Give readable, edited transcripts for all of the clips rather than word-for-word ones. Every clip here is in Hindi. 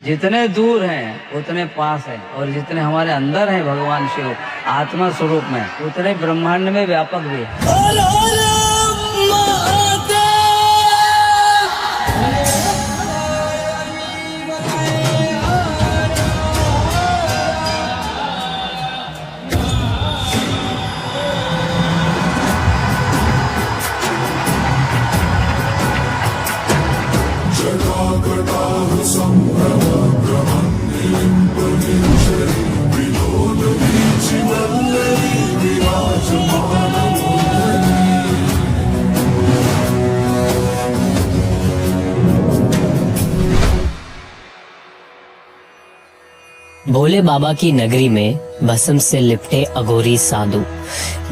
जितने दूर हैं उतने पास हैं, और जितने हमारे अंदर हैं भगवान शिव आत्मा स्वरूप में, उतने ब्रह्मांड में व्यापक भी है। भोले बाबा की नगरी में भस्म से लिपटे अघोरी साधु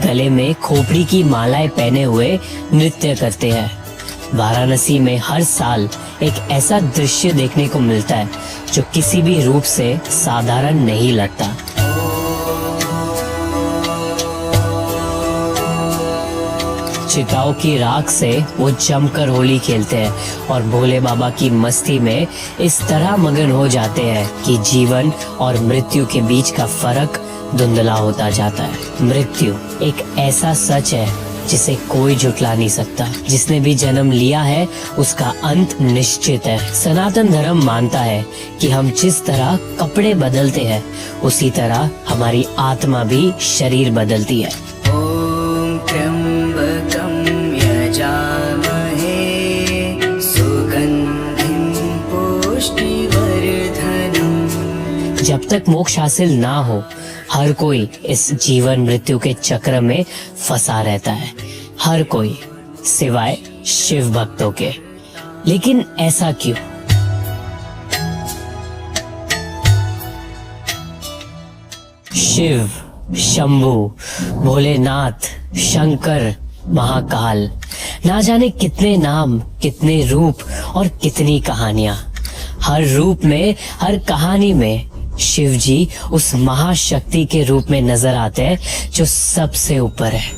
गले में खोपड़ी की मालाएं पहने हुए नृत्य करते हैं। वाराणसी में हर साल एक ऐसा दृश्य देखने को मिलता है जो किसी भी रूप से साधारण नहीं लगता। चिताओं की राख से वो जमकर होली खेलते हैं और भोले बाबा की मस्ती में इस तरह मगन हो जाते हैं कि जीवन और मृत्यु के बीच का फर्क धुंधला होता जाता है। मृत्यु एक ऐसा सच है जिसे कोई झुठला नहीं सकता। जिसने भी जन्म लिया है उसका अंत निश्चित है। सनातन धर्म मानता है कि हम जिस तरह कपड़े बदलते हैं उसी तरह हमारी आत्मा भी शरीर बदलती है। ओम त्र्यंबकं यजामहे सुगंधिं पुष्टिवर्धनम्। जब तक मोक्ष हासिल ना हो हर कोई इस जीवन मृत्यु के चक्र में फंसा रहता है, हर कोई सिवाय शिव भक्तों के। लेकिन ऐसा क्यों? शिव, शंभु, भोलेनाथ, शंकर, महाकाल, ना जाने कितने नाम, कितने रूप और कितनी कहानियां। हर रूप में, हर कहानी में शिव जी उस महाशक्ति के रूप में नजर आते हैं जो सबसे ऊपर है,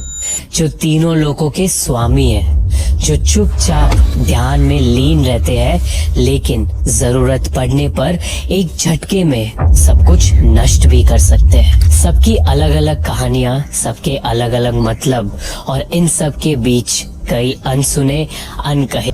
जो तीनों लोकों के स्वामी है, जो चुपचाप ध्यान में लीन रहते हैं लेकिन जरूरत पड़ने पर एक झटके में सब कुछ नष्ट भी कर सकते हैं। सबकी अलग अलग कहानियां, सबके अलग अलग मतलब, और इन सब के बीच कई अनसुने अनकहे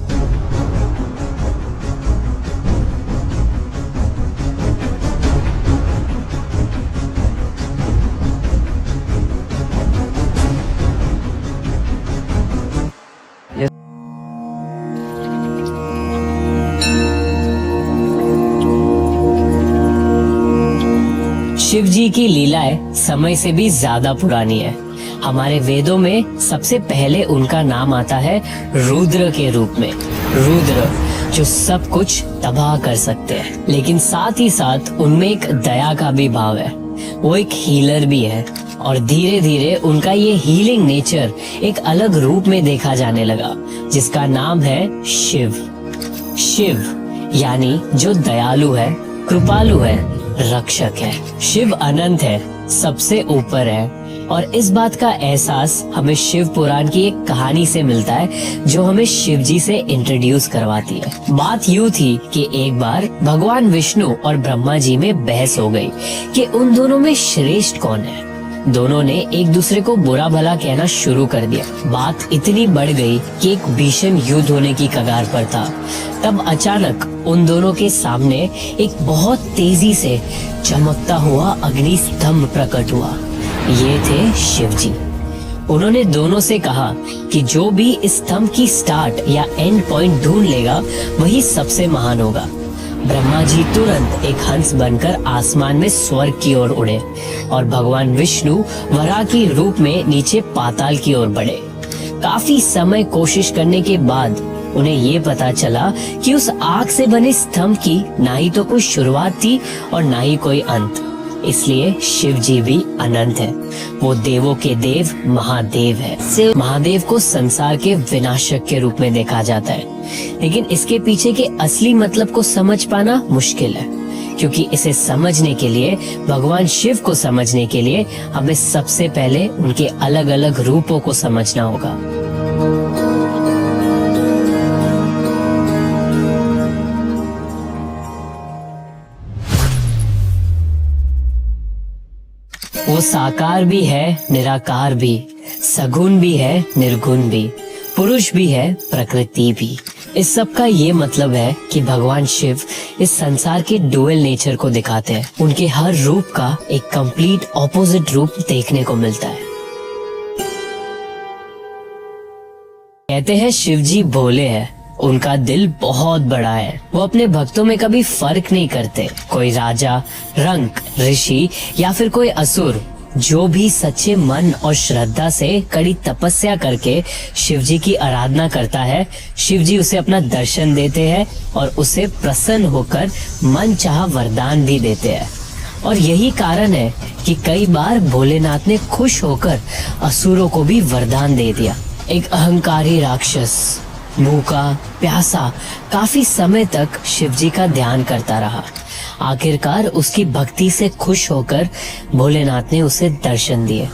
शिव जी की लीलाएं समय से भी ज्यादा पुरानी है। हमारे वेदों में सबसे पहले उनका नाम आता है रुद्र के रूप में। रुद्र जो सब कुछ तबाह कर सकते हैं, लेकिन साथ ही साथ उनमें एक दया का भी भाव है। वो एक हीलर भी है और धीरे धीरे उनका ये हीलिंग नेचर एक अलग रूप में देखा जाने लगा जिसका नाम है शिव। शिव यानी जो दयालु है, कृपालु है, रक्षक है। शिव अनंत है, सबसे ऊपर है, और इस बात का एहसास हमें शिव पुराण की एक कहानी से मिलता है जो हमें शिव जी से इंट्रोड्यूस करवाती है। बात यूँ थी कि एक बार भगवान विष्णु और ब्रह्मा जी में बहस हो गई कि उन दोनों में श्रेष्ठ कौन है। दोनों ने एक दूसरे को बुरा भला कहना शुरू कर दिया। बात इतनी बढ़ गई कि एक भीषण युद्ध होने की कगार पर था। तब अचानक उन दोनों के सामने एक बहुत तेजी से चमकता हुआ अग्नि स्तंभ प्रकट हुआ। ये थे शिव जी। उन्होंने दोनों से कहा कि जो भी इस स्तंभ की स्टार्ट या एंड पॉइंट ढूंढ लेगा वही सबसे महान होगा। ब्रह्मा जी तुरंत एक हंस बनकर आसमान में स्वर्ग की ओर उड़े और भगवान विष्णु वराह की रूप में नीचे पाताल की ओर बढ़े। काफी समय कोशिश करने के बाद उन्हें ये पता चला कि उस आग से बने स्तंभ की ना ही तो कोई शुरुआत थी और ना ही कोई अंत। इसलिए शिव जी भी अनंत है। वो देवों के देव महादेव है। महादेव को संसार के विनाशक के रूप में देखा जाता है, लेकिन इसके पीछे के असली मतलब को समझ पाना मुश्किल है, क्योंकि इसे समझने के लिए, भगवान शिव को समझने के लिए हमें सबसे पहले उनके अलग अलग रूपों को समझना होगा। वो साकार भी है, निराकार भी, सगुण भी है, निर्गुण भी, पुरुष भी है, प्रकृति भी। इस सब का ये मतलब है कि भगवान शिव इस संसार के डुअल नेचर को दिखाते हैं। उनके हर रूप का एक कंप्लीट ऑपोजिट रूप देखने को मिलता है। कहते हैं शिव जी भोले हैं, उनका दिल बहुत बड़ा है। वो अपने भक्तों में कभी फर्क नहीं करते। कोई राजा, रंक, ऋषि या फिर कोई असुर, जो भी सच्चे मन और श्रद्धा से कड़ी तपस्या करके शिव जी की आराधना करता है, शिव जी उसे अपना दर्शन देते हैं और उसे प्रसन्न होकर मन चाहा वरदान भी देते हैं। और यही कारण है कि कई बार भोलेनाथ ने खुश होकर असुरों को भी वरदान दे दिया। एक अहंकारी राक्षस भूखा प्यासा काफी समय तक शिव जी का ध्यान करता रहा। आखिरकार उसकी भक्ति से खुश होकर भोलेनाथ ने उसे दर्शन दिए।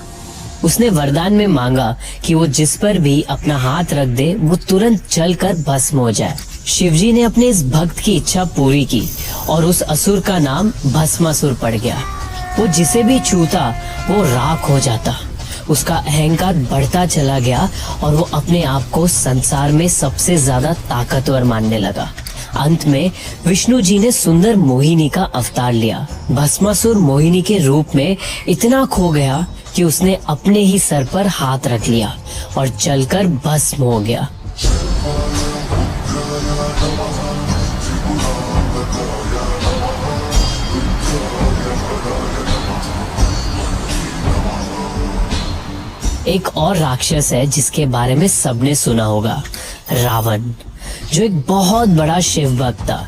उसने वरदान में मांगा कि वो जिस पर भी अपना हाथ रख दे वो तुरंत जलकर भस्म हो जाए। शिवजी ने अपने इस भक्त की इच्छा पूरी की और उस असुर का नाम भस्मासुर पड़ गया। वो जिसे भी छूता वो राख हो जाता। उसका अहंकार बढ़ता चला गया और वो अपने आप को संसार में सबसे ज्यादा ताकतवर मानने लगा। अंत में विष्णु जी ने सुंदर मोहिनी का अवतार लिया। भस्मासुर मोहिनी के रूप में इतना खो गया कि उसने अपने ही सर पर हाथ रख लिया और जलकर भस्म हो गया। एक और राक्षस है जिसके बारे में सबने सुना होगा, रावण, जो एक बहुत बड़ा शिव भक्त था।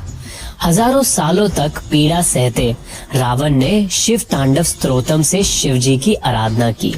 हजारों सालों तक पीड़ा सहते रावण ने शिव तांडव स्तोत्रम से शिव जी की आराधना की।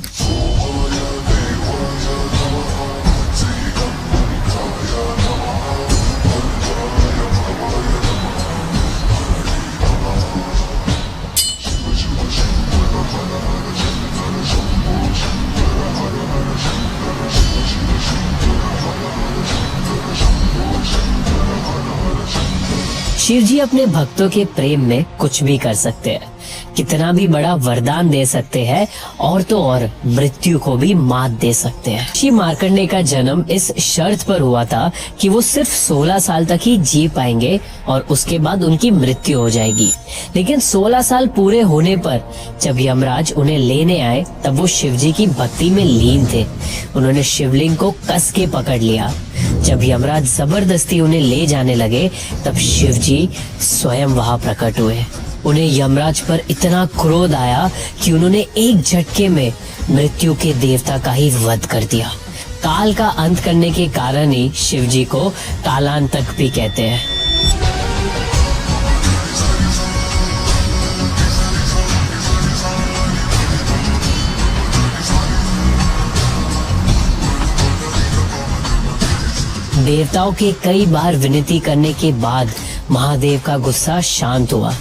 शिव जी अपने भक्तों के प्रेम में कुछ भी कर सकते हैं, कितना भी बड़ा वरदान दे सकते हैं और तो और मृत्यु को भी मात दे सकते हैं। ऋषि मार्कंडेय का जन्म इस शर्त पर हुआ था कि वो सिर्फ 16 साल तक ही जी पाएंगे और उसके बाद उनकी मृत्यु हो जाएगी। लेकिन 16 साल पूरे होने पर जब यमराज उन्हें लेने आए तब वो शिव जी की भक्ति में लीन थे। उन्होंने शिवलिंग को कस के पकड़ लिया। जब यमराज जबरदस्ती उन्हें ले जाने लगे तब शिव जी स्वयं वहां प्रकट हुए। उन्हें यमराज पर इतना क्रोध आया कि उन्होंने एक झटके में मृत्यु के देवता का ही वध कर दिया। काल का अंत करने के कारण ही शिव जी को कालांतक भी कहते हैं। देवताओं के कई बार विनती करने के बाद महादेव का गुस्सा शांत हुआ।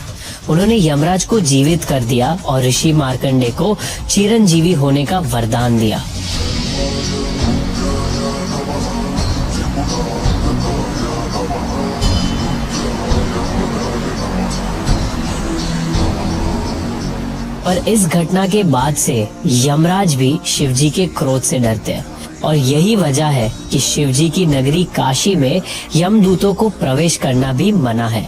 उन्होंने यमराज को जीवित कर दिया और ऋषि मार्कंडेय को चिरंजीवी होने का वरदान दिया। और इस घटना के बाद से यमराज भी शिवजी के क्रोध से डरते हैं और यही वजह है कि शिवजी की नगरी काशी में यमदूतों को प्रवेश करना भी मना है।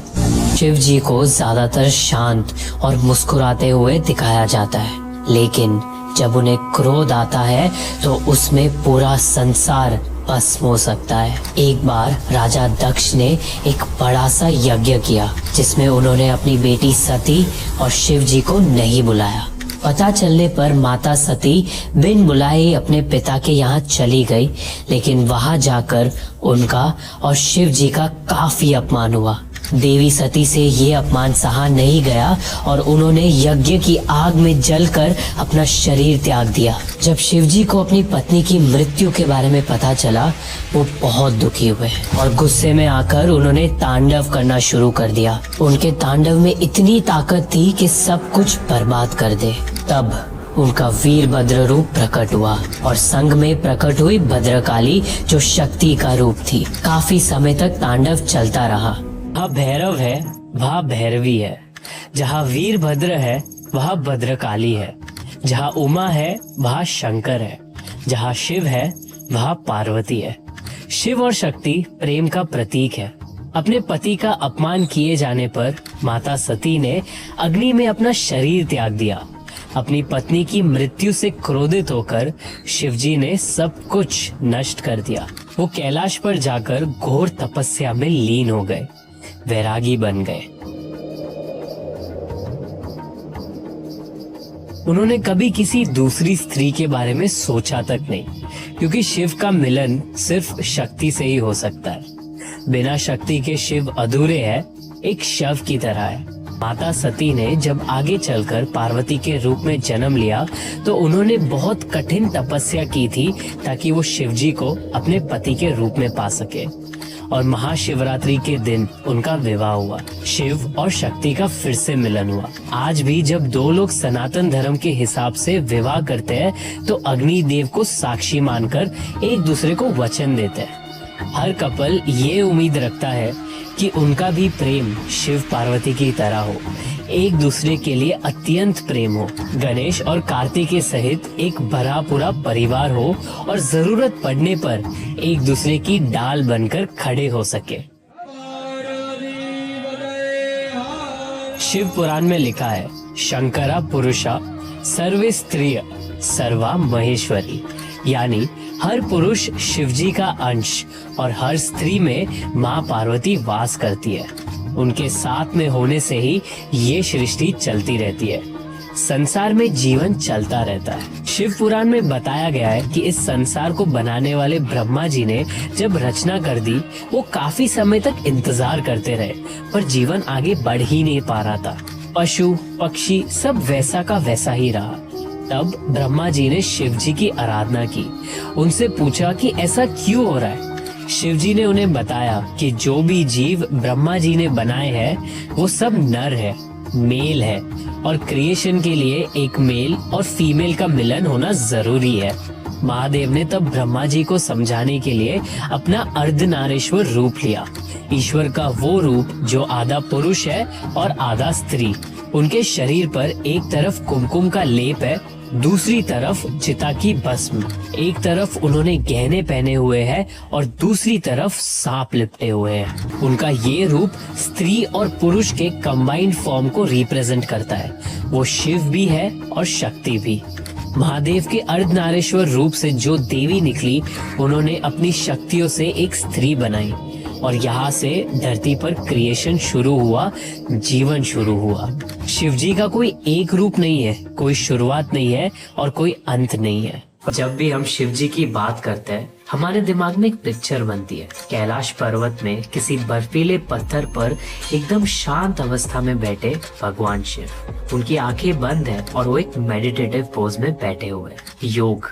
शिव जी को ज्यादातर शांत और मुस्कुराते हुए दिखाया जाता है, लेकिन जब उन्हें क्रोध आता है तो उसमें पूरा संसार भस्म हो सकता है। एक बार राजा दक्ष ने एक बड़ा सा यज्ञ किया जिसमें उन्होंने अपनी बेटी सती और शिव जी को नहीं बुलाया। पता चलने पर माता सती बिन बुलाए अपने पिता के यहाँ चली गई, लेकिन वहां जाकर उनका और शिव जी का काफी अपमान हुआ। देवी सती से ये अपमान सहा नहीं गया और उन्होंने यज्ञ की आग में जलकर अपना शरीर त्याग दिया। जब शिवजी को अपनी पत्नी की मृत्यु के बारे में पता चला वो बहुत दुखी हुए और गुस्से में आकर उन्होंने तांडव करना शुरू कर दिया। उनके तांडव में इतनी ताकत थी कि सब कुछ बर्बाद कर दे। तब उनका वीरभद्र रूप प्रकट हुआ और संग में प्रकट हुई भद्रकाली जो शक्ति का रूप थी। काफी समय तक तांडव चलता रहा। जहाँ भैरव है वहाँ भैरवी है, जहाँ वीरभद्र है वहाँ भद्रकाली है। जहाँ उमा है वहाँ शंकर है, जहाँ शिव है वहाँ पार्वती है। शिव और शक्ति प्रेम का प्रतीक है। अपने पति का अपमान किए जाने पर माता सती ने अग्नि में अपना शरीर त्याग दिया। अपनी पत्नी की मृत्यु से क्रोधित होकर शिवजी ने सब कुछ नष्ट कर दिया। वो कैलाश पर जाकर घोर तपस्या में लीन हो गए, वैरागी बन गए। उन्होंने कभी किसी दूसरी स्त्री के बारे में सोचा तक नहीं, क्योंकि शिव का मिलन सिर्फ शक्ति से ही हो सकता है। बिना शक्ति के शिव अधूरे हैं, एक शव की तरह है। माता सती ने जब आगे चलकर पार्वती के रूप में जन्म लिया तो उन्होंने बहुत कठिन तपस्या की थी ताकि वो शिवजी को अपने पति के रूप में पा सके। और महाशिवरात्रि के दिन उनका विवाह हुआ। शिव और शक्ति का फिर से मिलन हुआ। आज भी जब दो लोग सनातन धर्म के हिसाब से विवाह करते हैं तो अग्नि देव को साक्षी मानकर एक दूसरे को वचन देते हैं। हर कपल ये उम्मीद रखता है कि उनका भी प्रेम शिव पार्वती की तरह हो, एक दूसरे के लिए अत्यंत प्रेम हो, गणेश और कार्तिकेय सहित एक भरा पूरा परिवार हो और जरूरत पड़ने पर एक दूसरे की डाल बनकर खड़े हो सके। शिव पुराण में लिखा है, शंकरा पुरुषा सर्वे स्त्रिय सर्वा महेश्वरी, यानी हर पुरुष शिवजी का अंश और हर स्त्री में माँ पार्वती वास करती है। उनके साथ में होने से ही ये सृष्टि चलती रहती है, संसार में जीवन चलता रहता है। शिव पुराण में बताया गया है कि इस संसार को बनाने वाले ब्रह्मा जी ने जब रचना कर दी, वो काफी समय तक इंतजार करते रहे, पर जीवन आगे बढ़ ही नहीं पा रहा था। पशु पक्षी सब वैसा का वैसा ही रहा। तब ब्रह्मा जी ने शिव जी की आराधना की, उनसे पूछा कि ऐसा क्यों हो रहा है। शिव जी ने उन्हें बताया कि जो भी जीव ब्रह्मा जी ने बनाए हैं वो सब नर है, मेल है, और क्रिएशन के लिए एक मेल और फीमेल का मिलन होना जरूरी है। महादेव ने तब ब्रह्मा जी को समझाने के लिए अपना अर्धनारीश्वर रूप लिया। ईश्वर का वो रूप जो आधा पुरुष है और आधा स्त्री। उनके शरीर पर एक तरफ कुमकुम का लेप है, दूसरी तरफ चिता की भस्म। एक तरफ उन्होंने गहने पहने हुए हैं और दूसरी तरफ सांप लिपटे हुए हैं। उनका ये रूप स्त्री और पुरुष के कंबाइंड फॉर्म को रिप्रेजेंट करता है। वो शिव भी है और शक्ति भी। महादेव के अर्धनारीश्वर रूप से जो देवी निकली, उन्होंने अपनी शक्तियों से एक स्त्री बनाई और यहाँ से धरती पर क्रिएशन शुरू हुआ, जीवन शुरू हुआ। शिवजी का कोई एक रूप नहीं है, कोई शुरुआत नहीं है और कोई अंत नहीं है। जब भी हम शिवजी की बात करते हैं, हमारे दिमाग में एक पिक्चर बनती है। कैलाश पर्वत में किसी बर्फीले पत्थर पर एकदम शांत अवस्था में बैठे भगवान शिव। उनकी आंखें बंद है और वो एक मेडिटेटिव पोज में बैठे हुए हैं। योग,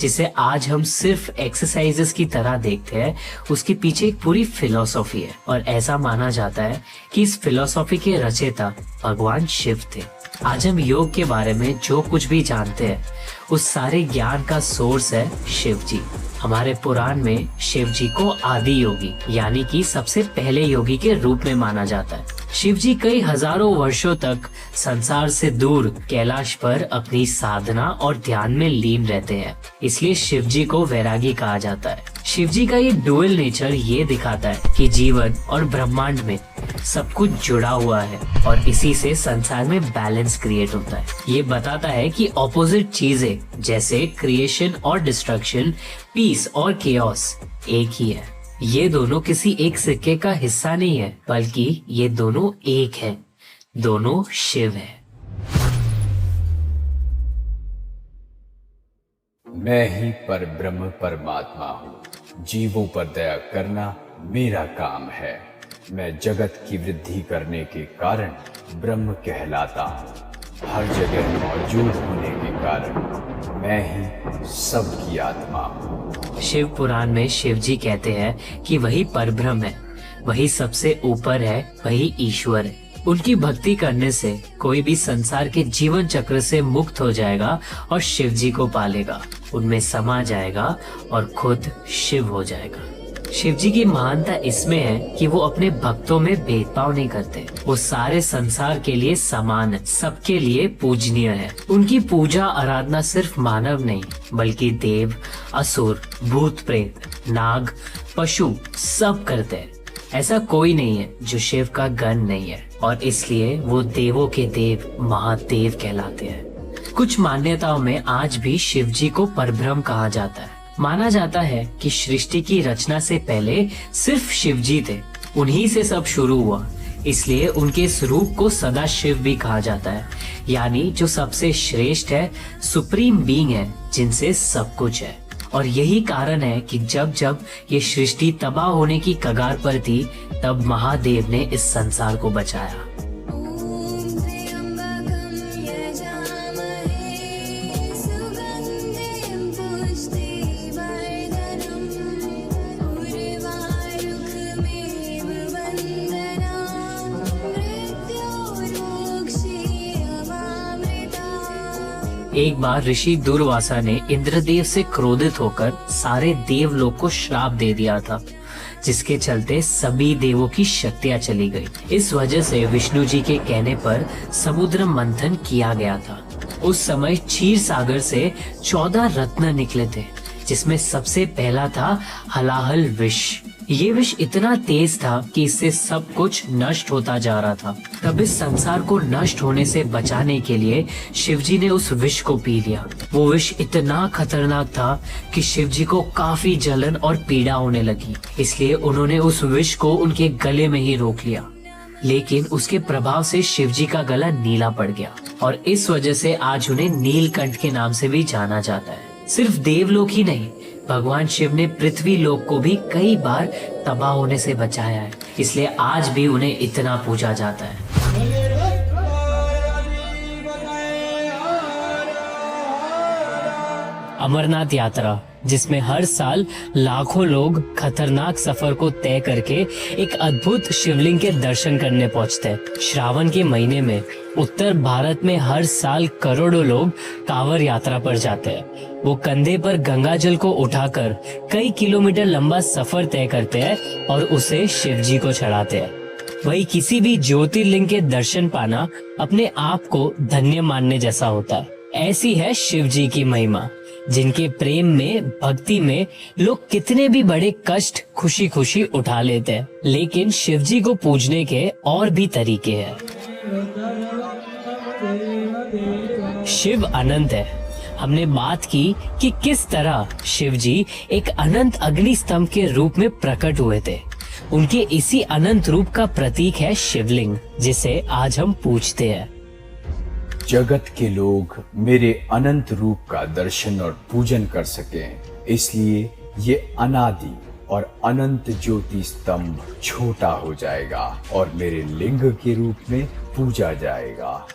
जिसे आज हम सिर्फ एक्सरसाइजेस की तरह देखते हैं, उसके पीछे एक पूरी फिलॉसफी है। और ऐसा माना जाता है कि इस फिलॉसफी के रचयिता भगवान शिव थे। आज हम योग के बारे में जो कुछ भी जानते हैं, उस सारे ज्ञान का सोर्स है शिव जी। हमारे पुराण में शिव जी को आदि योगी यानी कि सबसे पहले योगी के रूप में माना जाता है। शिव जी कई हजारों वर्षों तक संसार से दूर कैलाश पर अपनी साधना और ध्यान में लीन रहते हैं, इसलिए शिव जी को वैरागी कहा जाता है। शिव जी का ये डुअल नेचर ये दिखाता है कि जीवन और ब्रह्मांड में सब कुछ जुड़ा हुआ है और इसी से संसार में बैलेंस क्रिएट होता है। ये बताता है कि ऑपोजिट चीजें जैसे क्रिएशन और डिस्ट्रक्शन, पीस और केओस एक ही है। ये दोनों किसी एक सिक्के का हिस्सा नहीं है, बल्कि ये दोनों एक है, दोनों शिव है। मैं ही पर ब्रह्म परमात्मा हूँ। जीवों पर दया करना मेरा काम है। मैं जगत की वृद्धि करने के कारण ब्रह्म कहलाता हूँ। हर जगह मौजूद होने के कारण मैं ही सबकी आत्मा हूँ। शिव पुराण में शिव जी कहते हैं कि वही परब्रह्म है, वही सबसे ऊपर है, वही ईश्वर है। उनकी भक्ति करने से कोई भी संसार के जीवन चक्र से मुक्त हो जाएगा और शिव जी को पालेगा, उनमें समा जाएगा और खुद शिव हो जाएगा। शिव जी की महानता इसमें है कि वो अपने भक्तों में भेदभाव नहीं करते। वो सारे संसार के लिए समान है, सबके लिए पूजनीय है। उनकी पूजा आराधना सिर्फ मानव नहीं बल्कि देव, असुर, भूत प्रेत, नाग, पशु सब करते हैं। ऐसा कोई नहीं है जो शिव का गण नहीं है और इसलिए वो देवों के देव महादेव कहलाते हैं। कुछ मान्यताओं में आज भी शिव जी को परब्रह्म कहा जाता है। माना जाता है कि सृष्टि की रचना से पहले सिर्फ शिव जी थे, उन्हीं से सब शुरू हुआ, इसलिए उनके स्वरूप को सदा शिव भी कहा जाता है, यानी जो सबसे श्रेष्ठ है, सुप्रीम बीइंग है, जिनसे सब कुछ है। और यही कारण है कि जब जब ये सृष्टि तबाह होने की कगार पर थी, तब महादेव ने इस संसार को बचाया। एक बार ऋषि दुर्वासा ने इंद्रदेव से क्रोधित होकर सारे देवलोक को श्राप दे दिया था, जिसके चलते सभी देवों की शक्तियां चली गई। इस वजह से विष्णु जी के कहने पर समुद्र मंथन किया गया था। उस समय क्षीर सागर से 14 रत्न निकले थे, जिसमें सबसे पहला था हलाहल विष। ये विष इतना तेज था कि इससे सब कुछ नष्ट होता जा रहा था। तब इस संसार को नष्ट होने से बचाने के लिए शिवजी ने उस विष को पी लिया। वो विष इतना खतरनाक था कि शिवजी को काफी जलन और पीड़ा होने लगी, इसलिए उन्होंने उस विष को उनके गले में ही रोक लिया। लेकिन उसके प्रभाव से शिवजी का गला नीला पड़ गया और इस वजह से आज उन्हें नीलकंठ के नाम से भी जाना जाता है। सिर्फ देवलोक ही नहीं, भगवान शिव ने पृथ्वी लोक को भी कई बार तबाह होने से बचाया है, इसलिए आज भी उन्हें इतना पूजा जाता है। अमरनाथ यात्रा, जिसमें हर साल लाखों लोग खतरनाक सफर को तय करके एक अद्भुत शिवलिंग के दर्शन करने पहुंचते हैं। श्रावण के महीने में उत्तर भारत में हर साल करोड़ों लोग कांवड़ यात्रा पर जाते हैं। वो कंधे पर गंगा जल को उठाकर कई किलोमीटर लंबा सफर तय करते हैं और उसे शिव जी को चढ़ाते हैं। वही किसी भी ज्योतिर्लिंग के दर्शन पाना अपने आप को धन्य मानने जैसा होता है। ऐसी है शिव जी की महिमा, जिनके प्रेम में, भक्ति में लोग कितने भी बड़े कष्ट खुशी खुशी उठा लेते हैं। लेकिन शिव जी को पूजने के और भी तरीके हैं। शिव अनंत है। हमने बात की कि किस तरह शिव जी एक अनंत अग्नि स्तंभ के रूप में प्रकट हुए थे। उनके इसी अनंत रूप का प्रतीक है शिवलिंग, जिसे आज हम पूजते हैं। जगत के लोग मेरे अनंत रूप का दर्शन और पूजन कर सकें, इसलिए ये अनादि और अनंत ज्योति स्तंभ छोटा हो जाएगा और मेरे लिंग के रूप में पूजा जाएगा।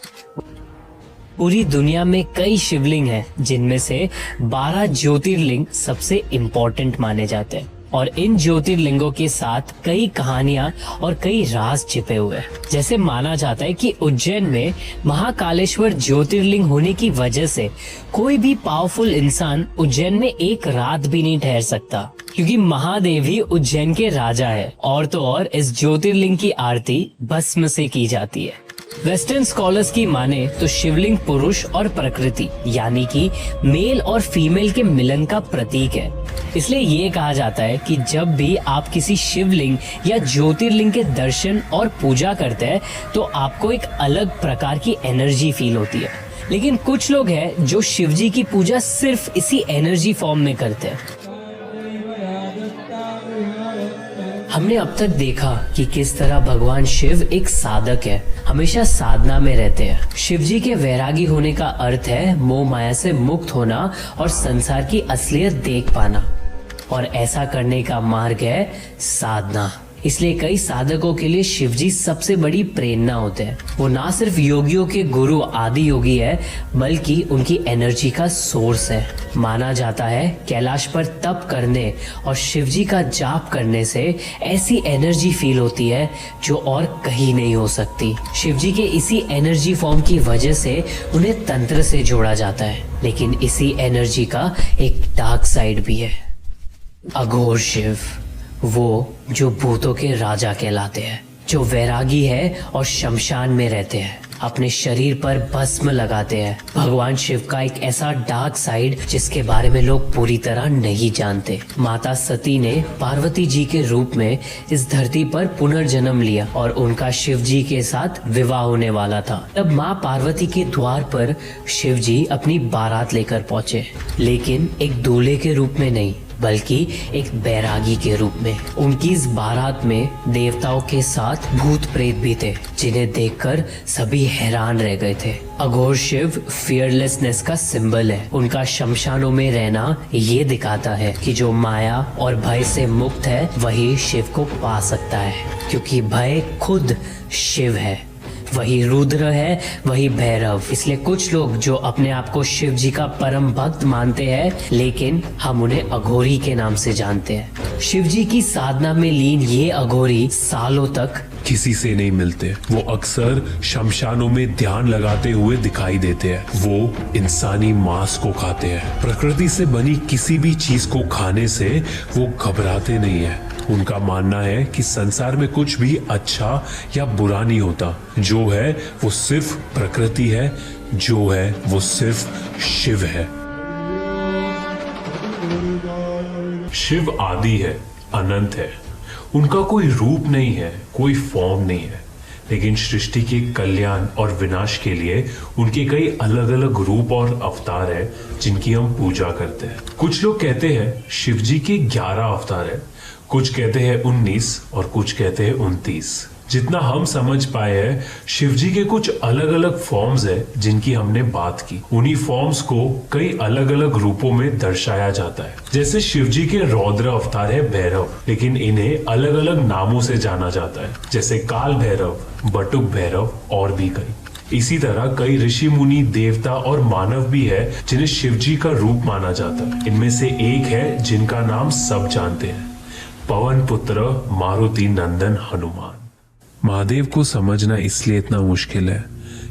पूरी दुनिया में कई शिवलिंग हैं, जिनमें से 12 ज्योतिर्लिंग सबसे इम्पोर्टेंट माने जाते हैं और इन ज्योतिर्लिंगों के साथ कई कहानियां और कई राज छिपे हुए हैं। जैसे माना जाता है कि उज्जैन में महाकालेश्वर ज्योतिर्लिंग होने की वजह से कोई भी पावरफुल इंसान उज्जैन में एक रात भी नहीं ठहर सकता, क्योंकि महादेव ही उज्जैन के राजा है। और तो और इस ज्योतिर्लिंग की आरती भस्म से की जाती है। वेस्टर्न स्कॉलर्स की माने तो शिवलिंग पुरुष और प्रकृति यानी कि मेल और फीमेल के मिलन का प्रतीक है। इसलिए ये कहा जाता है कि जब भी आप किसी शिवलिंग या ज्योतिर्लिंग के दर्शन और पूजा करते हैं तो आपको एक अलग प्रकार की एनर्जी फील होती है। लेकिन कुछ लोग हैं जो शिवजी की पूजा सिर्फ इसी एनर्जी फॉर्म में करते हैं। हमने अब तक देखा कि किस तरह भगवान शिव एक साधक है, हमेशा साधना में रहते हैं। शिव जी के वैरागी होने का अर्थ है मोह माया से मुक्त होना और संसार की असलियत देख पाना, और ऐसा करने का मार्ग है साधना। इसलिए कई साधकों के लिए शिवजी सबसे बड़ी प्रेरणा होते हैं। वो ना सिर्फ योगियों के गुरु आदि योगी है, बल्कि उनकी एनर्जी का सोर्स है। माना जाता है कैलाश पर तप करने और शिवजी का जाप करने से ऐसी एनर्जी फील होती है जो और कहीं नहीं हो सकती। शिवजी के इसी एनर्जी फॉर्म की वजह से उन्हें तंत्र से जोड़ा जाता है। लेकिन इसी एनर्जी का एक डार्क साइड भी है। अघोर शिव, वो जो भूतों के राजा कहलाते हैं, जो वैरागी है और शमशान में रहते हैं, अपने शरीर पर भस्म लगाते हैं। भगवान शिव का एक ऐसा डार्क साइड जिसके बारे में लोग पूरी तरह नहीं जानते। माता सती ने पार्वती जी के रूप में इस धरती पर पुनर्जन्म लिया और उनका शिव जी के साथ विवाह होने वाला था। तब माँ पार्वती के द्वार पर शिव जी अपनी बारात लेकर पहुंचे, लेकिन एक दूल्हे के रूप में नहीं बल्कि एक बैरागी के रूप में। उनकी इस बारात में देवताओं के साथ भूत प्रेत भी थे, जिन्हें देखकर सभी हैरान रह गए थे। अघोर शिव फियरलेसनेस का सिंबल है। उनका शमशानों में रहना ये दिखाता है कि जो माया और भय से मुक्त है वही शिव को पा सकता है, क्योंकि भय खुद शिव है। वही रुद्र है, वही भैरव। इसलिए कुछ लोग जो अपने आप को शिव जी का परम भक्त मानते हैं, लेकिन हम उन्हें अघोरी के नाम से जानते हैं। शिव जी की साधना में लीन ये अघोरी सालों तक किसी से नहीं मिलते। वो अक्सर शमशानों में ध्यान लगाते हुए दिखाई देते हैं। वो इंसानी मांस को खाते हैं। प्रकृति से बनी किसी भी चीज को खाने से वो घबराते नहीं है। उनका मानना है कि संसार में कुछ भी अच्छा या बुरा नहीं होता। जो है वो सिर्फ प्रकृति है, जो है वो सिर्फ शिव है। शिव आदि है, अनंत है। उनका कोई रूप नहीं है, कोई फॉर्म नहीं है, लेकिन सृष्टि के कल्याण और विनाश के लिए उनके कई अलग अलग रूप और अवतार है जिनकी हम पूजा करते हैं। कुछ लोग कहते हैं शिव जी के 11 अवतार है, कुछ कहते हैं 19 और कुछ कहते हैं 29। जितना हम समझ पाए हैं, शिव जी के कुछ अलग अलग फॉर्म्स है जिनकी हमने बात की। उन्हीं फॉर्म्स को कई अलग अलग रूपों में दर्शाया जाता है। जैसे शिव जी के रौद्र अवतार है भैरव, लेकिन इन्हें अलग अलग नामों से जाना जाता है, जैसे काल भैरव, बटुक भैरव और भी कई। इसी तरह कई ऋषि मुनि, देवता और मानव भी है जिन्हें शिव जी का रूप माना जाता है। इनमें से एक है जिनका नाम सब जानते हैं, पवन पुत्र मारुति नंदन हनुमान। महादेव को समझना इसलिए इतना मुश्किल है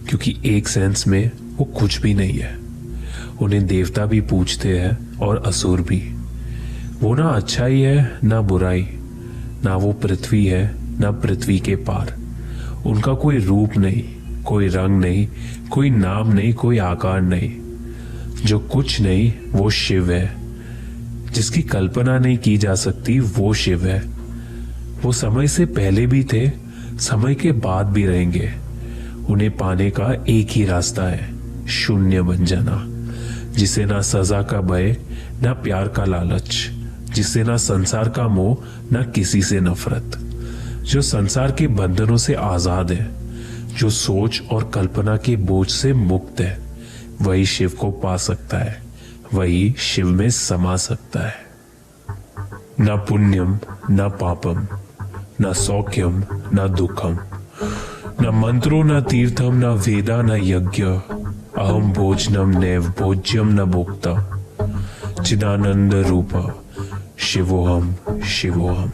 क्योंकि एक सेंस में वो कुछ भी नहीं है। उन्हें देवता भी पूजते हैं और असुर भी। वो ना अच्छाई है ना बुराई, ना वो पृथ्वी है ना पृथ्वी के पार। उनका कोई रूप नहीं, कोई रंग नहीं, कोई नाम नहीं, कोई आकार नहीं। जो कुछ नहीं वो शिव है। जिसकी कल्पना नहीं की जा सकती वो शिव है। वो समय से पहले भी थे, समय के बाद भी रहेंगे। उन्हें पाने का एक ही रास्ता है, शून्य बन जाना, जिसे ना सजा का भय ना प्यार का लालच, जिसे ना संसार का मोह ना किसी से नफरत। जो संसार के बंधनों से आजाद है, जो सोच और कल्पना के बोझ से मुक्त है, वही शिव को पा सकता है, वही शिव में समा सकता है। न पुण्यम न पापम, न सौख्यम न दुखम, न मंत्रो न तीर्थम न वेदा न यज्ञ, अहम भोजनम नैव भोज्यम न भोक्ता, चिदानंद रूपा शिवोहम शिवोहम।